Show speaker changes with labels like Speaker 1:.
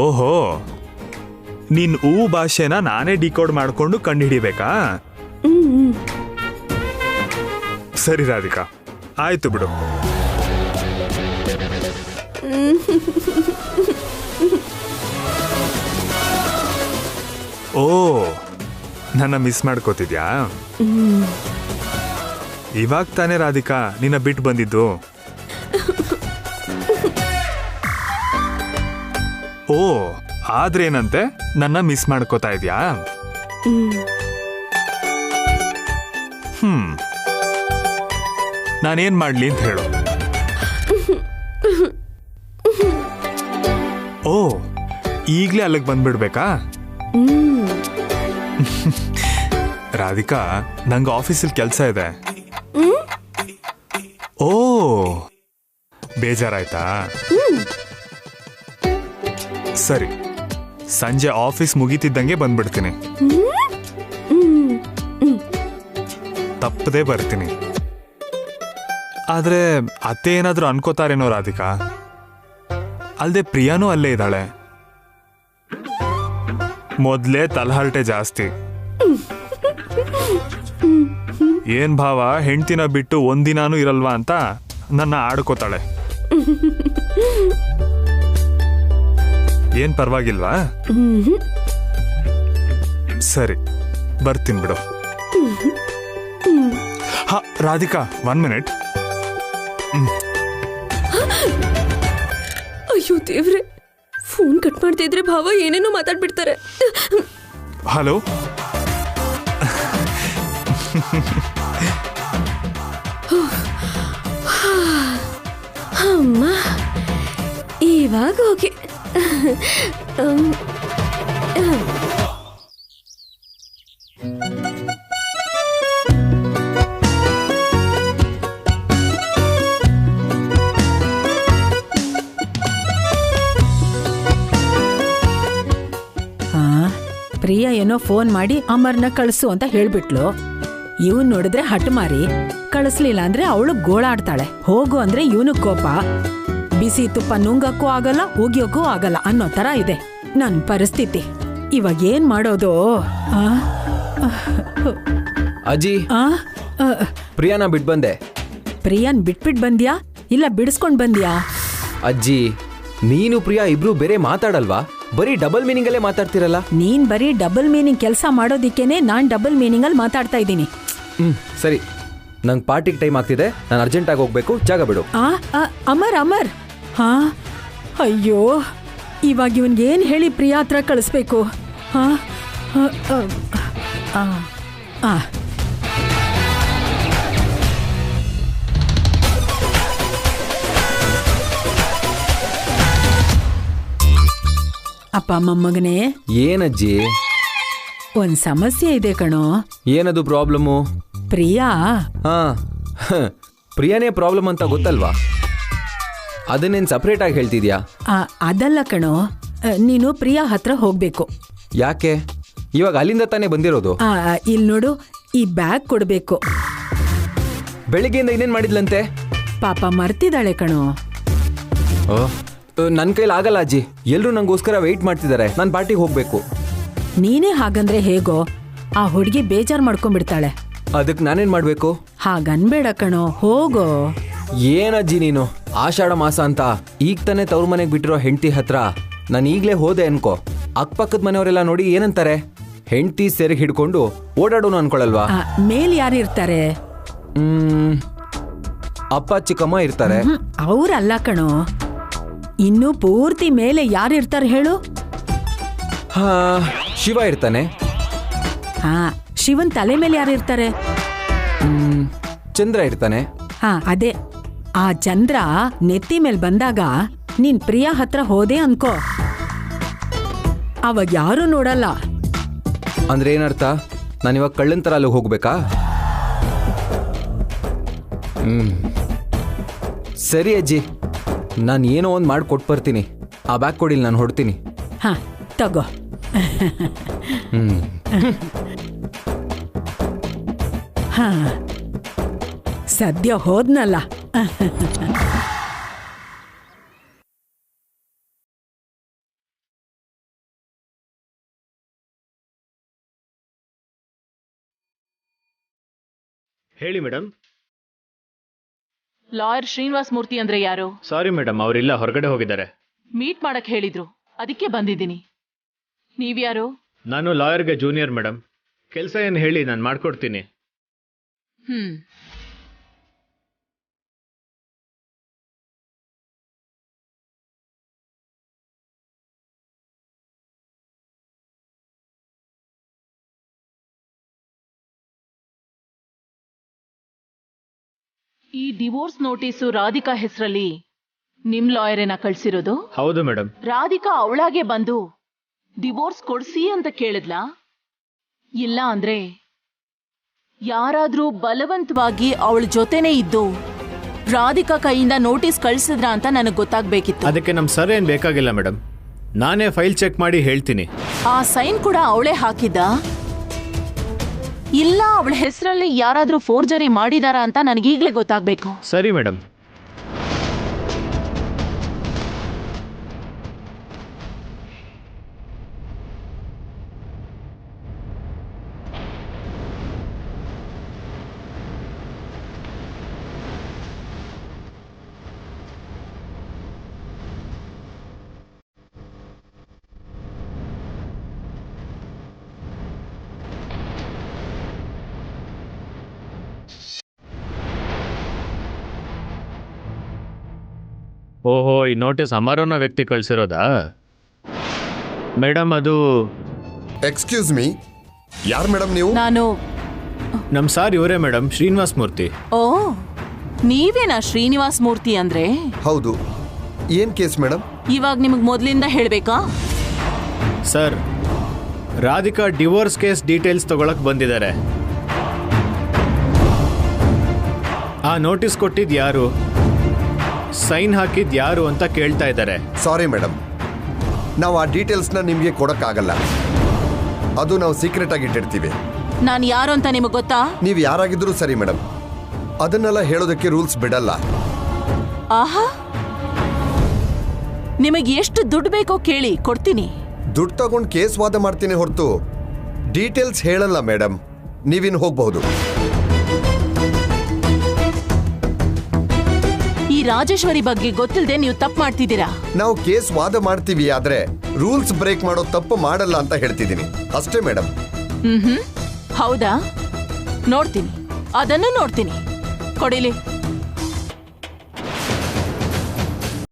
Speaker 1: ಓಹೋ, ನಿನ್ ಭಾಷೆನ ನಾನೇ ಡಿಕೋಡ್ ಮಾಡ್ಕೊಂಡು ಕಂಡುಹಿಡಿಬೇಕಾ? ಸರಿ ರಾಧಿಕಾ, ಆಯ್ತು ಬಿಡು. ಓ, ನನ್ನ ಮಿಸ್ ಮಾಡ್ಕೋತಿದ್ಯಾ? ಇವಾಗ ತಾನೇ ರಾಧಿಕಾ ನಿನ್ನ ಬಿಟ್ಟು ಬಂದಿದ್ದು. ಓ, ಆದ್ರೇನಂತೆ ನನ್ನ ಮಿಸ್ ಮಾಡ್ಕೋತಾ ಇದ್ಯಾ? ನಾನೇನ್ ಮಾಡ್ಲಿ ಅಂತ ಹೇಳು. ಓ, ಈಗ್ಲೇ ಅಲ್ಲಿಗೆ ಬಂದ್ಬಿಡ್ಬೇಕಾ? ರಾಧಿಕಾ, ನಂಗೆ ಆಫೀಸಲ್ಲಿ ಕೆಲಸ ಇದೆ. ಓ, ಬೇಜಾರಾಯ್ತಾ? ಸರಿ, ಸಂಜೆ ಆಫೀಸ್ ಮುಗೀತಿದ್ದಂಗೆ ಬಂದ್ಬಿಡ್ತೀನಿ. ತಪ್ಪದೇ ಬರ್ತೀನಿ. ಆದ್ರೆ ಅತ್ತೆ ಏನಾದ್ರೂ ಅನ್ಕೋತಾರೇನೋ ರಾಧಿಕಾ. ಅಲ್ದೆ ಪ್ರಿಯಾನೂ ಅಲ್ಲೇ ಇದ್ದಾಳೆ. ಮೊದ್ಲೇ ತಲಹರಟೆ ಜಾಸ್ತಿ. ಏನ್ ಭಾವ, ಹೆಂಡ್ತಿನ ಬಿಟ್ಟು ಒಂದಿನಾನು ಇರಲ್ವಾ ಅಂತ ನನ್ನ ಆಡ್ಕೋತಾಳೆ. ಏನ್ ಪರವಾಗಿಲ್ವಾ? ಸರಿ, ಬರ್ತೀನಿ ಬಿಡು. ಹಾ ರಾಧಿಕಾ, 1 ಮಿನಿಟ್.
Speaker 2: ಅಯ್ಯೋ ದೇವ್ರೆ, ಫೋನ್ ಕಟ್ ಮಾಡ್ತಾ ಇದ್ರೆ ಭಾವ ಏನೇನೋ ಮಾತಾಡ್ಬಿಡ್ತಾರೆ.
Speaker 1: ಹಲೋ.
Speaker 2: ಅಮ್ಮ, ಇವಾಗ ಹೋಗಿ.
Speaker 3: ಪ್ರಿಯಾ ಏನೋ ಫೋನ್ ಮಾಡಿ ಅಮರ್ನ ಕಳಿಸು ಅಂತ ಹೇಳ್ಬಿಟ್ಲು. ಇವನ್ ನೋಡಿದ್ರೆ ಹಠ ಮಾರಿ ಕಳಿಸ್ಲಿಲ್ಲ ಅಂದ್ರೆ ಅವಳು ಗೋಳಾಡ್ತಾಳೆ. ಹೋಗು ಅಂದ್ರೆ ಇವನು ಕೋಪ. ಬಿಸಿ ತುಪ್ಪ ನುಂಗಕ್ಕೂ ಆಗಲ್ಲ, ಉಗಿಯೋಕ್ಕೂ ಆಗಲ್ಲ ಅನ್ನೋ ತರ ಇದೆ ನನ್ ಪರಿಸ್ಥಿತಿ. ಇವಾಗ ಏನ್ ಮಾಡೋದು?
Speaker 4: ಅಜ್ಜಿ, ಪ್ರಿಯಾನ ಬಿಟ್ ಬಂದೆ.
Speaker 3: ಪ್ರಿಯಾನ್ ಬಿಟ್ಬಿಟ್ ಬಂದ್ಯಾ ಇಲ್ಲ ಬಿಡಿಸ್ಕೊಂಡ್ ಬಂದ್ಯಾ?
Speaker 4: ಅಜ್ಜಿ, ನೀನು ಪ್ರಿಯಾ ಇಬ್ರು ಬೇರೆ ಮಾತಾಡಲ್ವಾ? ಬರೀ ಡಬಲ್ ಮೀನಿಂಗ್ ಅಲ್ಲೇ ಮಾತಾಡ್ತಿರಲ್ಲ.
Speaker 3: ನೀನ್ ಬರೀ ಡಬಲ್ ಮೀನಿಂಗ್ ಕೆಲಸ ಮಾಡೋದಿಕ್ಕೇನೆ ನಾನ್ ಡಬಲ್ ಮೀನಿಂಗ್ ಅಲ್ಲಿ ಮಾತಾಡ್ತಾ ಇದ್ದೀನಿ.
Speaker 4: ಸರಿ, ನಂಗೆ ಪಾರ್ಟಿಗೆ ಟೈಮ್ ಆಗ್ತಿದೆ, ನಾನು ಅರ್ಜೆಂಟ್ ಆಗಿ ಹೋಗ್ಬೇಕು, ಜಾಗ ಬಿಡು.
Speaker 3: ಅಮರ್ ಅಮರ್, ಹಾ ಅಯ್ಯೋ, ಇವಾಗ ಇವನ್ಗೆ ಏನ್ ಹೇಳಿ ಪ್ರಿಯಾ ಹತ್ರ ಕಳಿಸ್ಬೇಕು? ಅಪ್ಪ ಮೊಮ್ಮಗನೇ.
Speaker 4: ಏನಜ್ಜಿ?
Speaker 3: ಒಂದ್ ಸಮಸ್ಯೆ ಇದೆ ಕಣೋ.
Speaker 4: ಏನದು ಪ್ರಾಬ್ಲಮ್ಮು?
Speaker 3: ಪ್ರಿಯಾ.
Speaker 4: ಪ್ರಿಯಾನೇ ಪ್ರಾಬ್ಲಮ್ ಅಂತ ಗೊತ್ತಲ್ವಾ? ಅದನ್ನೇನು ಸಪ್ರೇಟ್ ಆಗಿ ಹೇಳ್ತಿದ್ಯಾ?
Speaker 3: ಅದಲ್ಲ ಕಣೋ, ನೀನು ಪ್ರಿಯಾ ಹತ್ರ ಹೋಗ್ಬೇಕು.
Speaker 4: ಯಾಕೆ? ಇವಾಗ ಅಲ್ಲಿಂದ ತಾನೇ ಬಂದಿರೋದು.
Speaker 3: ಇಲ್ಲಿ ನೋಡು, ಈ ಬ್ಯಾಗ್ ಕೊಡ್ಬೇಕು.
Speaker 4: ಬೆಳಿಗ್ಗೆಯಿಂದ ಇನ್ನೇನ್ ಮಾಡಿದ್ಲಂತೆ?
Speaker 3: ಪಾಪ ಮರ್ತಿದ್ದಾಳೆ ಕಣೋ.
Speaker 4: ನನ್ನ ಕೈಲಿ ಆಗಲ್ಲ ಅಜ್ಜಿ, ಎಲ್ರು ನಂಗೋಸ್ಕರ ವೆಯ್ಟ್ ಮಾಡ್ತಿದ್ದಾರೆ, ನಾನು ಪಾರ್ಟಿಗೆ ಹೋಗ್ಬೇಕು.
Speaker 3: ನೀನೇ ಹಾಗಂದ್ರೆ ಹೇಗೋ? ಆ ಹುಡುಗಿ ಬೇಜಾರ್ ಮಾಡ್ಕೊಂಡ್ಬಿಡ್ತಾಳೆ.
Speaker 4: ಅದಕ್ಕೆ ನಾನೇನ್ ಮಾಡ್ಬೇಕು?
Speaker 3: ಹಾಗನ್ಬೇಡ ಕಣೋ, ಹೋಗೋ.
Speaker 4: ಏನಜ್ಜಿ ನೀನು, ಆಷಾಢ ಮಾಸ ಅಂತ ಈಗ ತಾನೇ ತವ್ರ ಮನೆಗೆ ಬಿಟ್ಟಿರೋ ಹೆಂಡತಿ ಹತ್ರ ನಾನು ಈಗ್ಲೇ ಹೋದೆ ಅನ್ಕೋ, ಅಕ್ಕಪಕ್ಕದ ಮನೆಯವರೆಲ್ಲ ನೋಡಿ ಏನಂತಾರೆ? ಹೆಂಡತಿ ಸೆರೆಗೆ ಹಿಡ್ಕೊಂಡು ಓಡಾಡೋನು ಅನ್ಕೊಳಲ್ವಾ?
Speaker 3: ಮೇಲ್ ಯಾರು ಇರ್ತಾರೆ?
Speaker 4: ಅಪ್ಪ ಚಿಕ್ಕಮ್ಮ ಇರ್ತಾರೆ.
Speaker 3: ಅವ್ರಲ್ಲ ಕಣೋ, ಇನ್ನು ಪೂರ್ತಿ ಮೇಲೆ ಯಾರು ಇರ್ತಾರೆ ಹೇಳು?
Speaker 4: ಶಿವ ಇರ್ತಾನೆ.
Speaker 3: ಶಿವನ್ ತಲೆ ಮೇಲೆ ಯಾರು ಇರ್ತಾರೆ?
Speaker 4: ಚಂದ್ರ ಇರ್ತಾನೆ.
Speaker 3: ಅದೇ, ಆ ಚಂದ್ರ ನೆತ್ತಿ ಮೇಲೆ ಬಂದಾಗ ನೀನ್ ಪ್ರಿಯಾ ಹತ್ರ ಹೋದೆ ಅನ್ಕೋ, ಅವಾಗ ಯಾರು ನೋಡಲ್ಲ.
Speaker 4: ಅಂದ್ರೆ ಏನರ್ಥ? ನಾನಿವಾಗ ಕಳ್ಳನ್ ತರ ಅಲ್ಲಿ ಹೋಗ್ಬೇಕಾ? ಸರಿ ಅಜ್ಜಿ, ನಾನು ಏನೋ ಒಂದು ಮಾಡಿ ಕೊಟ್ಬರ್ತೀನಿ. ಆ ಬ್ಯಾಗ್ ಕೊಡಿಲ್, ನಾನು ಹೊಡ್ತೀನಿ.
Speaker 3: ತಗೋ. ಸದ್ಯ ಹೋದ್ನಲ್ಲ.
Speaker 5: ಹೇಳಿ ಮೇಡಮ್.
Speaker 6: ಲಾಯರ್ ಶ್ರೀನಿವಾಸ್ ಮೂರ್ತಿ ಅಂದ್ರೆ ಯಾರು?
Speaker 5: ಸಾರಿ ಮೇಡಮ್, ಅವರಿಲ್ಲ, ಹೊರಗಡೆ ಹೋಗಿದ್ದಾರೆ.
Speaker 6: ಮೀಟ್ ಮಾಡಕ್ ಹೇಳಿದ್ರು, ಅದಕ್ಕೆ ಬಂದಿದ್ದೀನಿ. ನೀವ್ಯಾರು?
Speaker 5: ನಾನು ಲಾಯರ್ಗೆ ಜೂನಿಯರ್ ಮೇಡಮ್. ಕೆಲಸ ಏನು ಹೇಳಿ, ನಾನು ಮಾಡ್ಕೊಡ್ತೀನಿ.
Speaker 6: ಈ ಡಿವೋರ್ಸ್ ನೋಟಿಸು ರಾಧಿಕಾ ಹೆಸರಲ್ಲಿ ನಿಮ್ ಲಾಯರೇನ ಕಳ್ಸಿರೋದು?
Speaker 5: ಹೌದು ಮೇಡಮ್.
Speaker 6: ರಾಧಿಕಾ ಅವಳಾಗೆ ಬಂದು ಡಿವೋರ್ಸ್ ಕೊಡ್ಸಿ ಅಂತ ಕೇಳಿದ್ಲಾ, ಇಲ್ಲ ಅಂದ್ರೆ ಯಾರಾದ್ರೂ ಬಲವಂತವಾಗಿ ಅವಳ ಜೊತೆನೇ ಇದ್ದು ರಾಧಿಕಾ ಕೈಯಿಂದ ನೋಟಿಸ್ ಕಳ್ಸಿದ್ರ ಅಂತ ನನಗೆ ಗೊತ್ತಾಗ್ಬೇಕಿತ್ತು.
Speaker 5: ಅದಕ್ಕೆ ನಮ್ ಸರ್ ಏನ್ ಬೇಕಾಗಿಲ್ಲ ಮೇಡಮ್, ನಾನೇ ಫೈಲ್ ಚೆಕ್ ಮಾಡಿ ಹೇಳ್ತೀನಿ.
Speaker 6: ಆ ಸೈನ್ ಕೂಡ ಅವಳೇ ಹಾಕಿದ್ದ, ಇಲ್ಲ ಅವಳ ಹೆಸರಲ್ಲಿ ಯಾರಾದ್ರೂ ಫೋರ್ಜರಿ ಮಾಡಿದಾರ ಅಂತ ನನಗೀಗ್ಲೇ ಗೊತ್ತಾಗ್ಬೇಕು.
Speaker 5: ಸರಿ ಮೇಡಮ್. ಓಹೋ, ಈ ನೋಟಿಸ್ ಅಮರನ ವ್ಯಕ್ತಿ ಕಳಿಸಿರೋದಾ ಮೇಡಮ್? ಅದು
Speaker 7: ಎಕ್ಸ್ಕ್ಯೂಸ್ ಮೀ, ಯಾರು ಮೇಡಮ್ ನೀವು?
Speaker 6: ನಾನು
Speaker 5: ನಮ್ ಸಾರ್ ಇವರೇ ಮೇಡಮ್, ಶ್ರೀನಿವಾಸ್ ಮೂರ್ತಿ.
Speaker 6: ಓ, ನೀವೇನಾ ಶ್ರೀನಿವಾಸ್ ಮೂರ್ತಿ ಅಂದ್ರೆ?
Speaker 7: ಹೌದು. ಏನ್ ಕೇಸ್ ಮೇಡಮ್?
Speaker 6: ಇವಾಗ ನಿಮಗ್ ಮೊದ್ಲಿಂದ ಹೇಳ್ಬೇಕಾ?
Speaker 5: Sir, Radhika divorce case details ತಗೊಳಕ್ ಬಂದಿದ್ದಾರೆ. ಆ ನೋಟಿಸ್ ಕೊಟ್ಟಿದ್ ಯಾರು, ಸೈನ್ ಹಾಕಿದ್ ಯಾರು ಅಂತ ಕೇಳ್ತಾ ಇದ್ದಾರೆ.
Speaker 7: ಸಾರಿ ಮೇಡಮ್, ನಾವು ಆ ಡೀಟೇಲ್ಸ್ನ ನಿಮಗೆ ಕೊಡಕ್ಕಾಗಲ್ಲ. ಅದು ನಾವು ಸೀಕ್ರೆಟ್ ಆಗಿ ಇಟ್ಟಿರ್ತೀವಿ.
Speaker 6: ನಾನು ಯಾರು ಅಂತ ನಿಮಗೆ ಗೊತ್ತಾ?
Speaker 7: ನೀವು ಯಾರಾಗಿದ್ರೂ ಸರಿ ಮೇಡಮ್, ಅದನ್ನೆಲ್ಲ ಹೇಳೋದಕ್ಕೆ ರೂಲ್ಸ್ ಬಿಡಲ್ಲ.
Speaker 6: ಆಹಾ, ನಿಮಗೆ ಎಷ್ಟು ದುಡ್ಡು ಬೇಕೋ ಕೇಳಿ, ಕೊಡ್ತೀನಿ.
Speaker 7: ದುಡ್ಡು ತಗೊಂಡು ಕೇಸ್ ವಾದ ಮಾಡ್ತೀನಿ ಹೊರತು ಡೀಟೇಲ್ಸ್ ಹೇಳಲ್ಲ ಮೇಡಮ್. ನೀವಿನ್ ಹೋಗ್ಬಹುದು.
Speaker 6: ಈ ರಾಜೇಶ್ವರಿ ಬಗ್ಗೆ ಗೊತ್ತಿಲ್ಲದೆ ನೀವು ತಪ್ಪು ಮಾಡ್ತಿದ್ದೀರಾ.
Speaker 7: ನಾವು ಕೇಸ್ ವಾದ ಮಾಡ್ತೀವಿ, ಆದ್ರೆ ರೂಲ್ಸ್ ಬ್ರೇಕ್ ಮಾಡೋ ತಪ್ಪು ಮಾಡಲ್ಲ ಅಂತ ಹೇಳ್ತಿದ್ದೀನಿ ಅಷ್ಟೇ ಮೇಡಮ್.
Speaker 6: ಹೌದಾ? ನೋಡ್ತೀನಿ, ಅದನ್ನು ನೋಡ್ತೀನಿ. ಕೊಡಿಲಿ.